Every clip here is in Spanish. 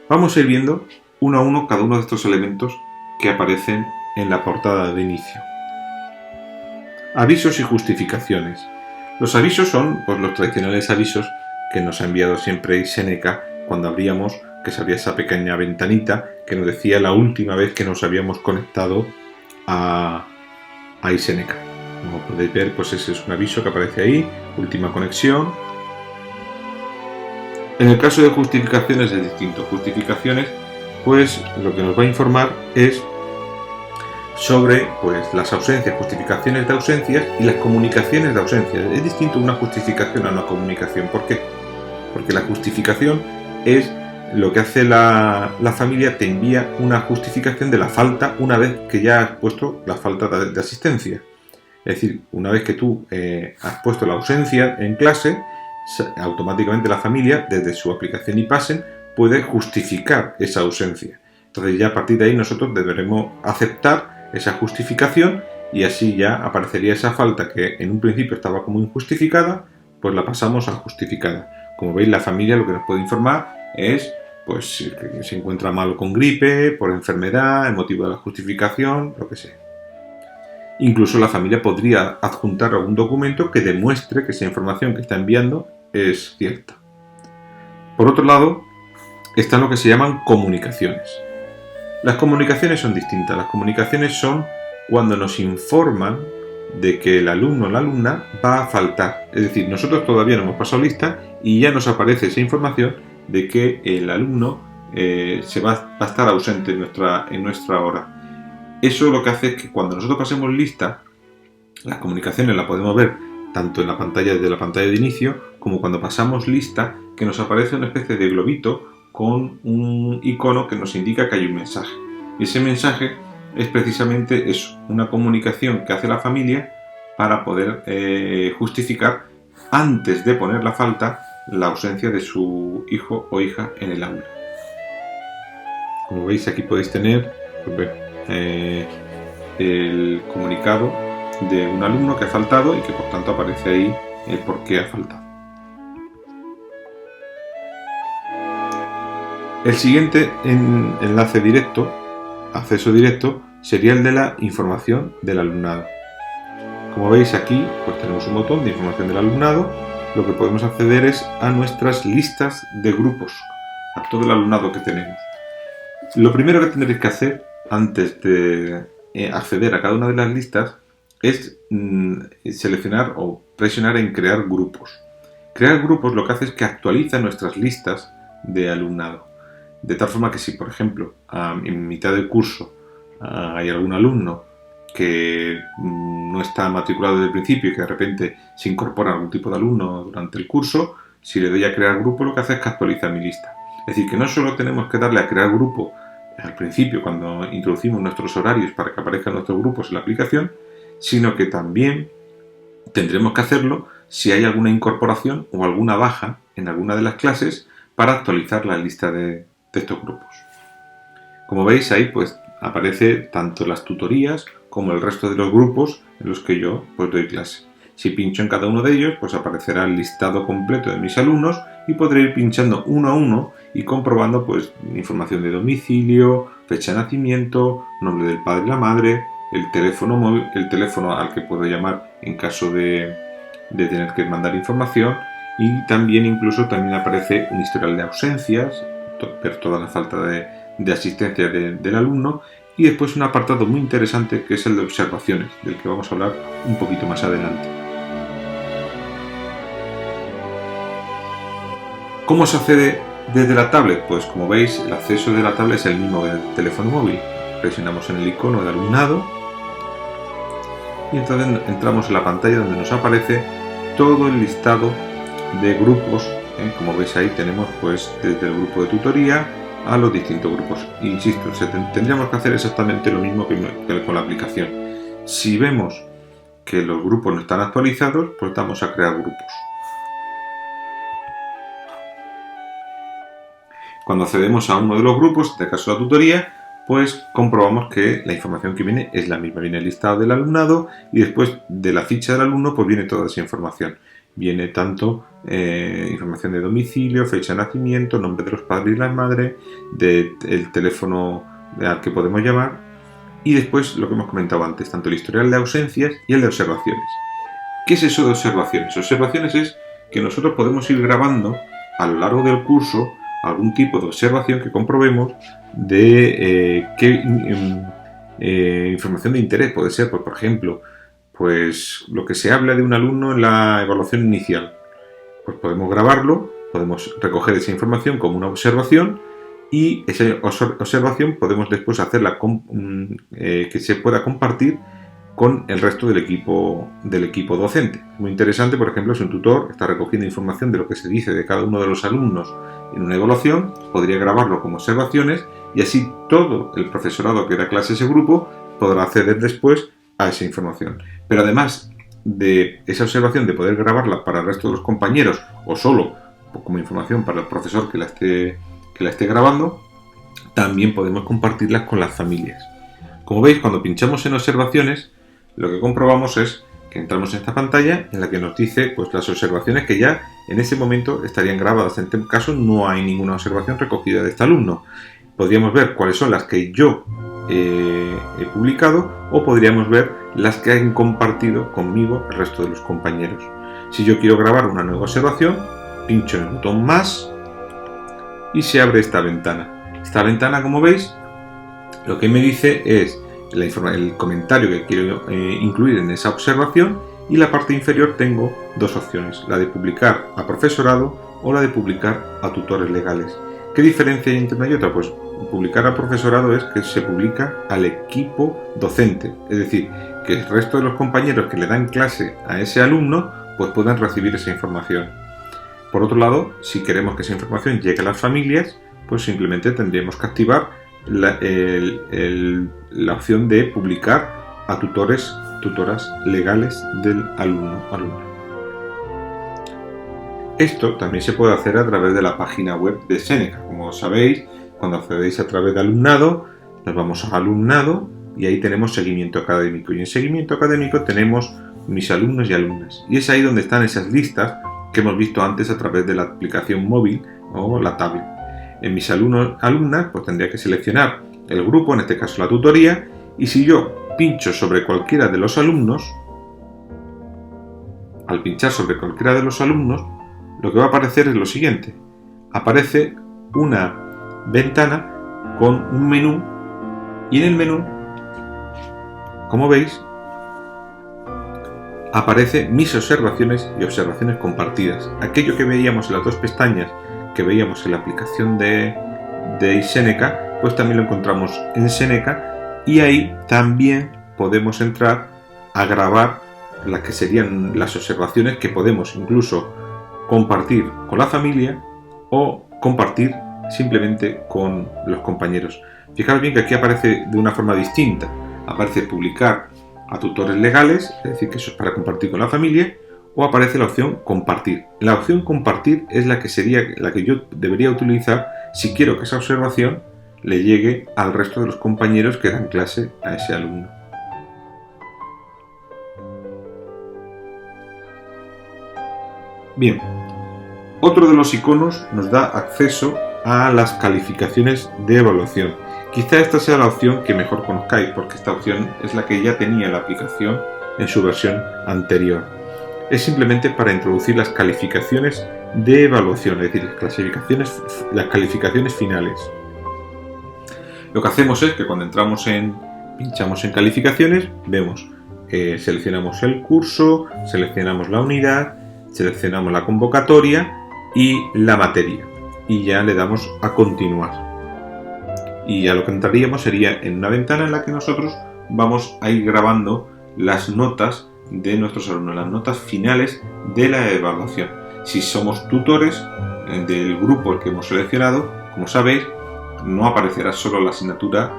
Vamos a ir viendo uno a uno cada uno de estos elementos que aparecen en la portada de inicio. Avisos y justificaciones. Los avisos son pues, los tradicionales avisos que nos ha enviado siempre Iseneca cuando abríamos, que se abría esa pequeña ventanita que nos decía la última vez que nos habíamos conectado a Iseneca. Como podéis ver, pues ese es un aviso que aparece ahí, última conexión. En el caso de justificaciones es distinto. Justificaciones, pues lo que nos va a informar es sobre pues, las ausencias, justificaciones de ausencias y las comunicaciones de ausencias. Es distinto una justificación a una comunicación. ¿Por qué? Porque la justificación es lo que hace la familia, te envía una justificación de la falta una vez que ya has puesto la falta de asistencia. Es decir, una vez que tú has puesto la ausencia en clase, automáticamente la familia, desde su aplicación iPassen, puede justificar esa ausencia. Entonces ya a partir de ahí nosotros deberemos aceptar esa justificación y así ya aparecería esa falta que en un principio estaba como injustificada, pues la pasamos a justificada. Como veis, la familia lo que nos puede informar es pues que se encuentra malo con gripe, por enfermedad, el motivo de la justificación, lo que sea. Incluso la familia podría adjuntar algún documento que demuestre que esa información que está enviando es cierta. Por otro lado, están lo que se llaman comunicaciones. Las comunicaciones son distintas. Las comunicaciones son cuando nos informan de que el alumno o la alumna va a faltar. Es decir, nosotros todavía no hemos pasado lista y ya nos aparece esa información de que el alumno se va a estar ausente en nuestra hora. Eso lo que hace es que cuando nosotros pasemos lista, las comunicaciones las podemos ver tanto en la pantalla desde la pantalla de inicio como cuando pasamos lista, que nos aparece una especie de globito con un icono que nos indica que hay un mensaje. Y ese mensaje es precisamente eso, una comunicación que hace la familia para poder justificar antes de poner la falta la ausencia de su hijo o hija en el aula. Como veis, aquí podéis tener el comunicado de un alumno que ha faltado y que por tanto aparece ahí el por qué ha faltado. El siguiente enlace directo, acceso directo, sería el de la información del alumnado. Como veis aquí, pues tenemos un botón de información del alumnado. Lo que podemos acceder es a nuestras listas de grupos, a todo el alumnado que tenemos. Lo primero que tendréis que hacer antes de acceder a cada una de las listas es seleccionar o presionar en crear grupos. Crear grupos lo que hace es que actualiza nuestras listas de alumnado. De tal forma que si, por ejemplo, en mitad del curso hay algún alumno que no está matriculado desde el principio y que de repente se incorpora algún tipo de alumno durante el curso, si le doy a crear grupo, lo que hace es que actualiza mi lista. Es decir, que no solo tenemos que darle a crear grupo al principio cuando introducimos nuestros horarios para que aparezcan nuestros grupos en la aplicación, sino que también tendremos que hacerlo si hay alguna incorporación o alguna baja en alguna de las clases para actualizar la lista de estos grupos. Como veis ahí pues aparece tanto las tutorías como el resto de los grupos en los que yo pues doy clase. Si pincho en cada uno de ellos pues aparecerá el listado completo de mis alumnos y podré ir pinchando uno a uno y comprobando pues información de domicilio, fecha de nacimiento, nombre del padre y la madre, el teléfono móvil, el teléfono al que puedo llamar en caso de tener que mandar información, y también aparece un historial de ausencias, ver toda la falta de asistencia del alumno, y después un apartado muy interesante que es el de observaciones, del que vamos a hablar un poquito más adelante. ¿Cómo se accede desde la tablet? Pues como veis, el acceso de la tablet es el mismo que el teléfono móvil. Presionamos en el icono de alumnado y entonces entramos en la pantalla donde nos aparece todo el listado de grupos. Como veis ahí tenemos pues desde el grupo de tutoría a los distintos grupos. Insisto, tendríamos que hacer exactamente lo mismo que con la aplicación. Si vemos que los grupos no están actualizados, pues vamos a crear grupos. Cuando accedemos a uno de los grupos, en este caso la tutoría, pues comprobamos que la información que viene es la misma. Viene el listado del alumnado y después de la ficha del alumno pues viene toda esa información. viene tanto información de domicilio, fecha de nacimiento, nombre de los padres y las madres, del teléfono al que podemos llamar, y después lo que hemos comentado antes, tanto el historial de ausencias y el de observaciones. ¿Qué es eso de observaciones? Observaciones es que nosotros podemos ir grabando a lo largo del curso algún tipo de observación que comprobemos de qué información de interés puede ser. Pues, por ejemplo, pues lo que se habla de un alumno en la evaluación inicial. Pues podemos grabarlo, podemos recoger esa información como una observación y esa observación podemos después hacerla que se pueda compartir con el resto del equipo docente. Muy interesante, por ejemplo, si un tutor está recogiendo información de lo que se dice de cada uno de los alumnos en una evaluación, podría grabarlo como observaciones y así todo el profesorado que da clase a ese grupo podrá acceder después a esa información. Pero además de esa observación, de poder grabarla para el resto de los compañeros o solo como información para el profesor que la esté grabando, también podemos compartirlas con las familias. Como veis, cuando pinchamos en observaciones, lo que comprobamos es que entramos en esta pantalla en la que nos dice pues, las observaciones que ya en ese momento estarían grabadas. En este caso no hay ninguna observación recogida de este alumno. Podríamos ver cuáles son las que yo he publicado o podríamos ver las que han compartido conmigo el resto de los compañeros. Si yo quiero grabar una nueva observación, pincho en el botón más y se abre esta ventana. Esta ventana, como veis, lo que me dice es el comentario que quiero incluir en esa observación y en la parte inferior tengo dos opciones, la de publicar a profesorado o la de publicar a tutores legales. ¿Qué diferencia hay entre una y otra? Pues publicar a profesorado es que se publica al equipo docente, es decir, que el resto de los compañeros que le dan clase a ese alumno pues puedan recibir esa información. Por otro lado, si queremos que esa información llegue a las familias, pues simplemente tendríamos que activar la opción de publicar a tutoras legales del alumna. Esto también se puede hacer a través de la página web de Seneca. Como sabéis, cuando accedéis a través de alumnado, nos vamos a alumnado y ahí tenemos seguimiento académico. Y en seguimiento académico tenemos mis alumnos y alumnas. Y es ahí donde están esas listas que hemos visto antes a través de la aplicación móvil o la tablet. En mis alumnas, pues tendría que seleccionar el grupo, en este caso la tutoría, y si yo pincho sobre cualquiera de los alumnos, al pinchar sobre cualquiera de los alumnos, lo que va a aparecer es lo siguiente. Aparece una ventana con un menú y en el menú, como veis, aparece mis observaciones y observaciones compartidas. Aquello que veíamos en las dos pestañas que veíamos en la aplicación de Seneca, pues también lo encontramos en Seneca y ahí también podemos entrar a grabar las que serían las observaciones que podemos incluso compartir con la familia o compartir simplemente con los compañeros. Fijaros bien que aquí aparece de una forma distinta. Aparece publicar a tutores legales, es decir, que eso es para compartir con la familia, o aparece la opción compartir. La opción compartir es la que sería la que yo debería utilizar si quiero que esa observación le llegue al resto de los compañeros que dan clase a ese alumno. Bien, otro de los iconos nos da acceso a las calificaciones de evaluación. Quizá esta sea la opción que mejor conozcáis, porque esta opción es la que ya tenía la aplicación en su versión anterior. Es simplemente para introducir las calificaciones de evaluación, es decir, las calificaciones finales. Lo que hacemos es que cuando pinchamos en calificaciones, vemos, seleccionamos el curso, seleccionamos la unidad, seleccionamos la convocatoria y la materia y ya le damos a continuar. Y ya lo que entraríamos sería en una ventana en la que nosotros vamos a ir grabando las notas de nuestros alumnos, las notas finales de la evaluación. Si somos tutores del grupo que hemos seleccionado, como sabéis, no aparecerá solo la asignatura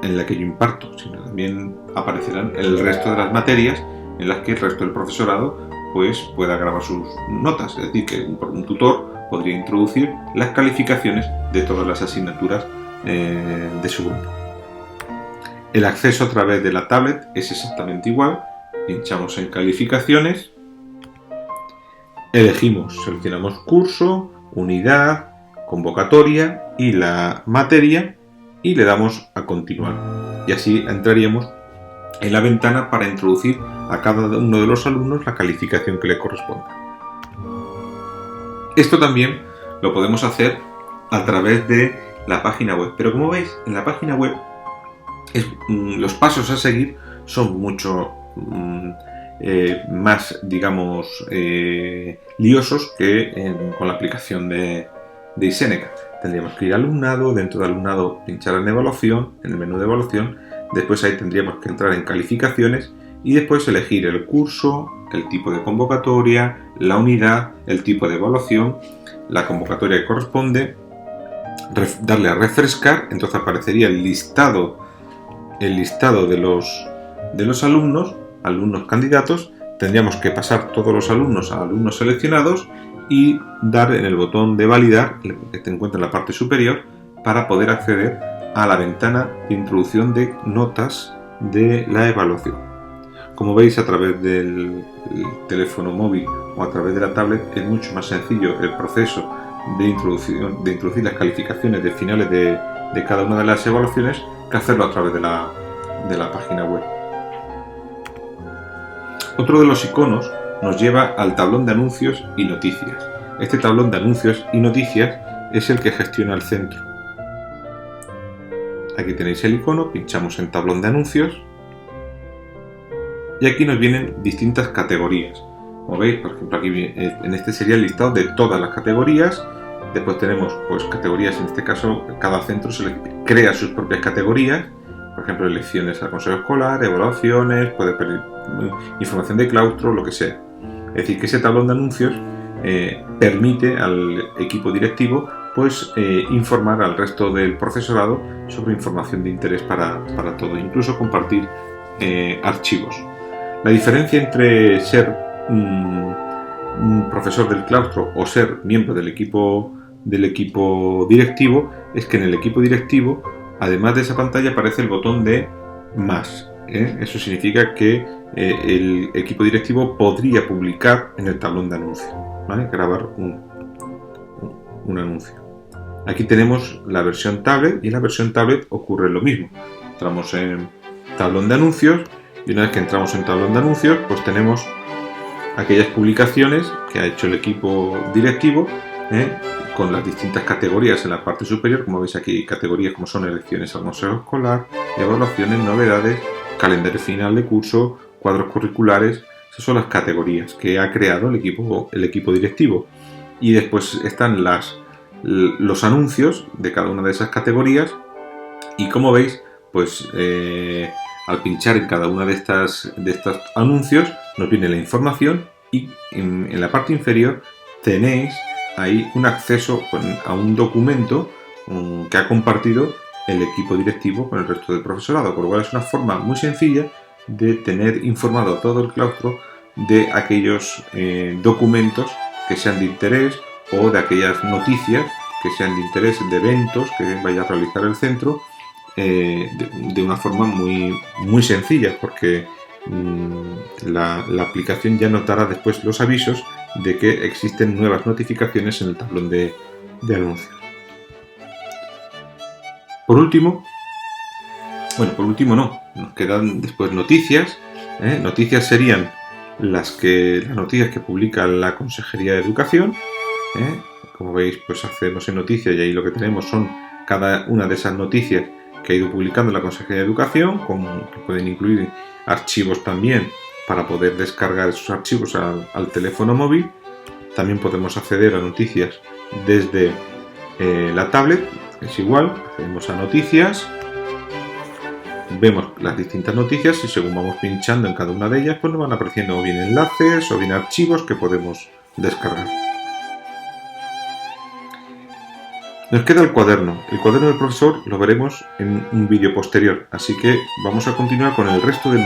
en la que yo imparto, sino también aparecerán el resto de las materias en las que el resto del profesorado pues pueda grabar sus notas. Es decir, que un tutor podría introducir las calificaciones de todas las asignaturas de su grupo. El acceso a través de la tablet es exactamente igual. Pinchamos en calificaciones seleccionamos curso, unidad, convocatoria y la materia y le damos a continuar. Y así entraríamos en la ventana para introducir a cada uno de los alumnos la calificación que le corresponda. Esto también lo podemos hacer a través de la página web, pero como veis, en la página web los pasos a seguir son mucho más, digamos, liosos que con la aplicación de Iseneca. Tendríamos que ir a alumnado, dentro de alumnado pinchar en evaluación, en el menú de evaluación, después ahí tendríamos que entrar en calificaciones y después elegir el curso, el tipo de convocatoria, la unidad, el tipo de evaluación, la convocatoria que corresponde, darle a refrescar, entonces aparecería el listado de los alumnos candidatos. Tendríamos que pasar todos los alumnos a alumnos seleccionados y dar en el botón de validar, que se encuentra en la parte superior, para poder acceder a la ventana de introducción de notas de la evaluación. Como veis, a través del teléfono móvil o a través de la tablet es mucho más sencillo el proceso de introducir las calificaciones de finales de cada una de las evaluaciones que hacerlo a través de la página web. Otro de los iconos nos lleva al tablón de anuncios y noticias. Este tablón de anuncios y noticias es el que gestiona el centro. Aquí tenéis el icono, pinchamos en tablón de anuncios y aquí nos vienen distintas categorías. Como veis, por ejemplo, aquí en este sería el listado de todas las categorías. Después tenemos pues categorías, en este caso cada centro se crea sus propias categorías. Por ejemplo, elecciones al consejo escolar, evaluaciones, puede pedir información de claustro, lo que sea. Es decir, que ese tablón de anuncios permite al equipo directivo pues informar al resto del profesorado sobre información de interés para todo, incluso compartir archivos. La diferencia entre ser un profesor del claustro o ser miembro del equipo directivo es que en el equipo directivo, además de esa pantalla, aparece el botón de más. Eso significa que el equipo directivo podría publicar en el tablón de anuncios, ¿vale? Grabar un anuncio. Aquí tenemos la versión tablet y en la versión tablet ocurre lo mismo. Entramos en tablón de anuncios y una vez que entramos en tablón de anuncios, pues tenemos aquellas publicaciones que ha hecho el equipo directivo, con las distintas categorías en la parte superior. Como veis aquí, categorías como son elecciones al consejo escolar, evaluaciones, novedades, calendario final de curso, cuadros curriculares. Esas son las categorías que ha creado el equipo directivo. Y después están los anuncios de cada una de esas categorías. Y como veis, pues al pinchar en cada una de estos anuncios nos viene la información y en la parte inferior tenéis ahí un acceso a un documento que ha compartido el equipo directivo con el resto del profesorado, con lo cual es una forma muy sencilla de tener informado a todo el claustro de aquellos documentos que sean de interés o de aquellas noticias que sean de interés, de eventos que vaya a realizar el centro, de una forma muy, muy sencilla, porque la aplicación ya nos dará después los avisos de que existen nuevas notificaciones en el tablón de anuncios. Por último no, nos quedan después noticias. Noticias serían las noticias que publica la Consejería de Educación. Como veis, pues accedemos en noticias y ahí lo que tenemos son cada una de esas noticias que ha ido publicando la Consejería de Educación, que pueden incluir archivos también para poder descargar esos archivos al teléfono móvil. También podemos acceder a noticias desde la tablet, es igual, accedemos a noticias, vemos las distintas noticias y según vamos pinchando en cada una de ellas, pues nos van apareciendo o bien enlaces o bien archivos que podemos descargar. Nos queda el cuaderno. El cuaderno del profesor lo veremos en un vídeo posterior, así que vamos a continuar con el resto del